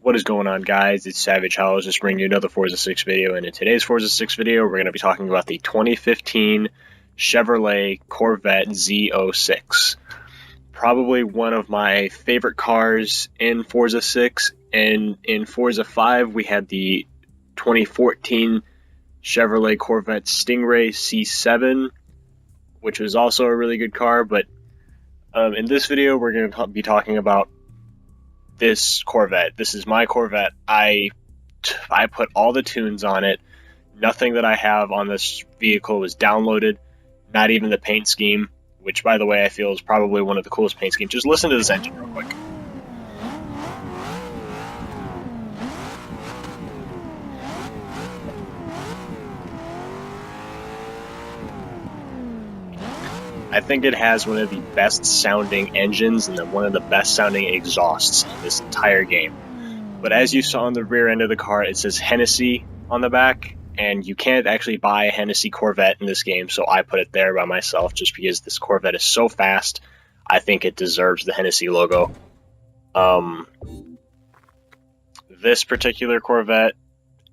What is going on, guys? It's Savage Hollows, just bringing you another Forza 6 video, and in today's Forza 6 video, we're going to be talking about the 2015 Chevrolet Corvette Z06. Probably one of my favorite cars in Forza 6, and in Forza 5, we had the 2014 Chevrolet Corvette Stingray C7, which was also a really good car, but in this video, we're going to be talking about this Corvette. This is my Corvette. I put all the tunes on it. Nothing that I have on this vehicle was downloaded, not even the paint scheme, which, by the way, I feel is probably one of the coolest paint schemes. Just listen to this engine real quick. I think it has one of the best sounding engines and one of the best sounding exhausts in this entire game. But as you saw on the rear end of the car, it says Hennessey on the back, and you can't actually buy a Hennessey Corvette in this game, so I put it there by myself just because this Corvette is so fast. I think it deserves the Hennessey logo. This particular Corvette,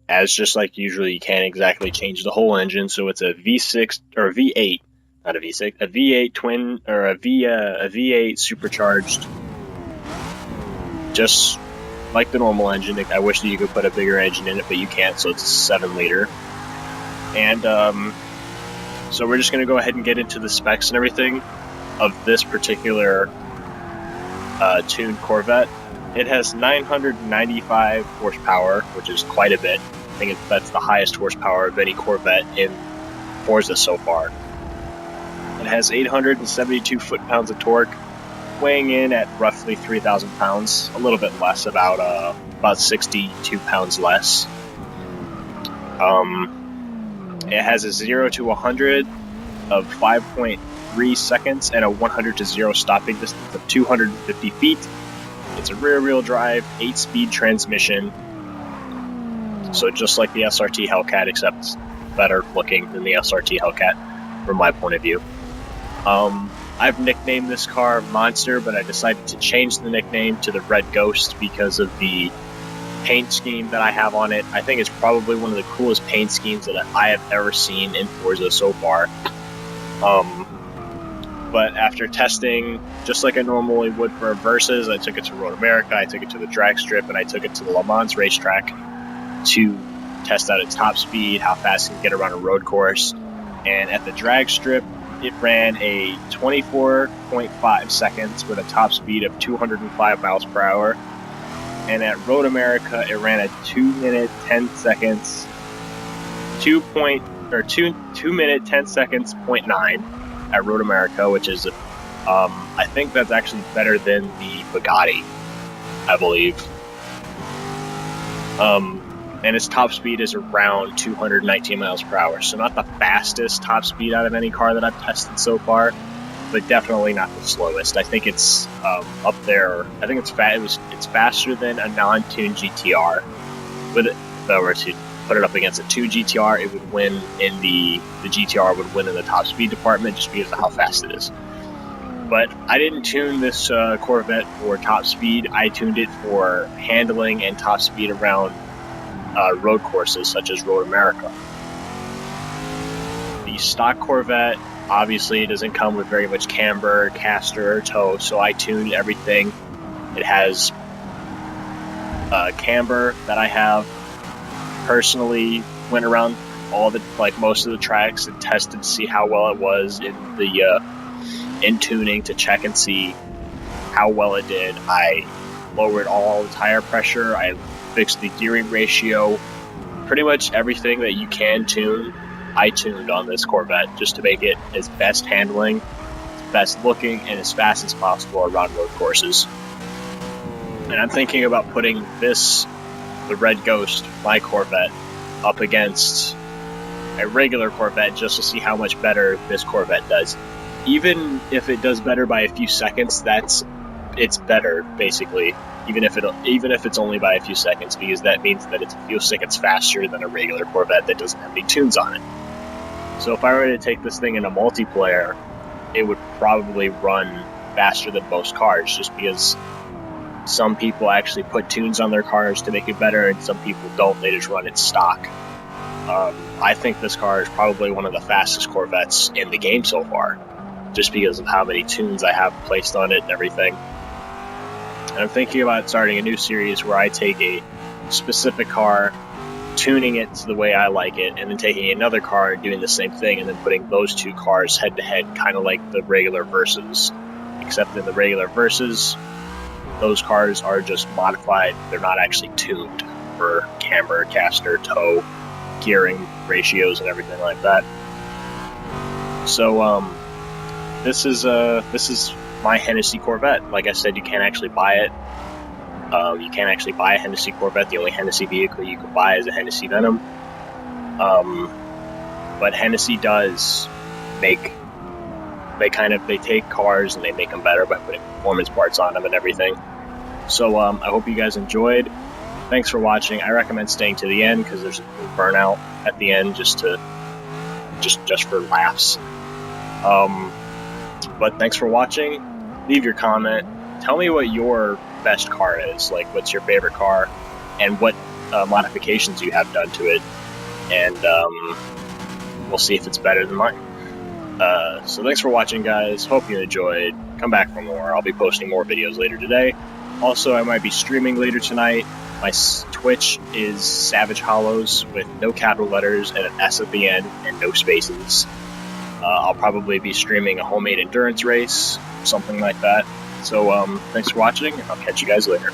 as just like usually, you can't exactly change the whole engine, so it's a V6 or V8. Not a V6, a V8 twin, or a V8 supercharged, just like the normal engine. I wish that you could put a bigger engine in it, but you can't, so it's a 7-liter. And so we're just going to go ahead and get into the specs and everything of this particular tuned Corvette. It has 995 horsepower, which is quite a bit. I think that's the highest horsepower of any Corvette in Forza so far. It has 872 foot-pounds of torque, weighing in at roughly 3,000 pounds, a little bit less, about 62 pounds less. It has a 0 to 100 of 5.3 seconds and a 100 to 0 stopping distance of 250 feet. It's a rear-wheel drive, 8-speed transmission, so just like the SRT Hellcat, except better looking than the SRT Hellcat from my point of view. I've nicknamed this car Monster, but I decided to change the nickname to the Red Ghost because of the paint scheme that I have on it. I think it's probably one of the coolest paint schemes that I have ever seen in Forza so far. But after testing, just like I normally would for a Versus, I took it to Road America, I took it to the drag strip, and I took it to the Le Mans racetrack to test out its top speed, how fast it can get around a road course. And at the drag strip, it ran a 24.5 seconds with a top speed of 205 miles per hour. And at Road America, it ran a 2 minute 10 seconds, 2 minute 10 seconds 0.9 at Road America, which is, I think that's actually better than the Bugatti, I believe. And its top speed is around 219 miles per hour, so not the fastest top speed out of any car that I've tested so far, but definitely not the slowest. I think it's up there. I think it's faster than a non-tuned GTR. If I were to put it up against a tuned GTR, it would win in the GTR would win in the top speed department just because of how fast it is. But I didn't tune this Corvette for top speed. I tuned it for handling and top speed around road courses such as Road America. The stock Corvette obviously doesn't come with very much camber, caster, or tow, so I tuned everything. It has camber that I have personally went around most of the tracks and tested to see how well it was in tuning to check and see how well it did. I lowered all the tire pressure. I fixed the gearing ratio. Pretty much everything that you can tune, I tuned on this Corvette just to make it as best handling, best looking, and as fast as possible around road courses. And I'm thinking about putting the Red Ghost, my Corvette, up against a regular Corvette just to see how much better this Corvette does. Even if it does better by a few seconds, it's better, basically. Even if it's only by a few seconds, because that means that it's a few seconds faster than a regular Corvette that doesn't have any tunes on it. So if I were to take this thing into multiplayer, it would probably run faster than most cars, just because Some people actually put tunes on their cars to make it better, and some people don't. They just run it stock. I think this car is probably one of the fastest Corvettes in the game so far, just because of how many tunes I have placed on it and everything. And I'm thinking about starting a new series where I take a specific car, tuning it to the way I like it, and then taking another car and doing the same thing, and then putting those two cars head to head, kind of like the regular Versas. Except in the regular Versas, those cars are just modified. They're not actually tuned for camber, caster, tow, gearing ratios, and everything like that. So, this is my Hennessey Corvette. Like I said, you can't actually buy it. You can't actually buy a Hennessey Corvette. The only Hennessey vehicle you can buy is a Hennessey Venom. But Hennessey does make... They take cars and they make them better by putting performance parts on them and everything. So I hope you guys enjoyed. Thanks for watching. I recommend staying to the end because there's a burnout at the end just for laughs. But thanks for watching. Leave your comment. Tell me what your best car is. Like, what's your favorite car, and what modifications you have done to it. And we'll see if it's better than mine. So thanks for watching, guys. Hope you enjoyed. Come back for more. I'll be posting more videos later today. Also, I might be streaming later tonight. My Twitch is savagehollows with no capital letters and an S at the end and no spaces. I'll probably be streaming a homemade endurance race, something like that. So thanks for watching, and I'll catch you guys later.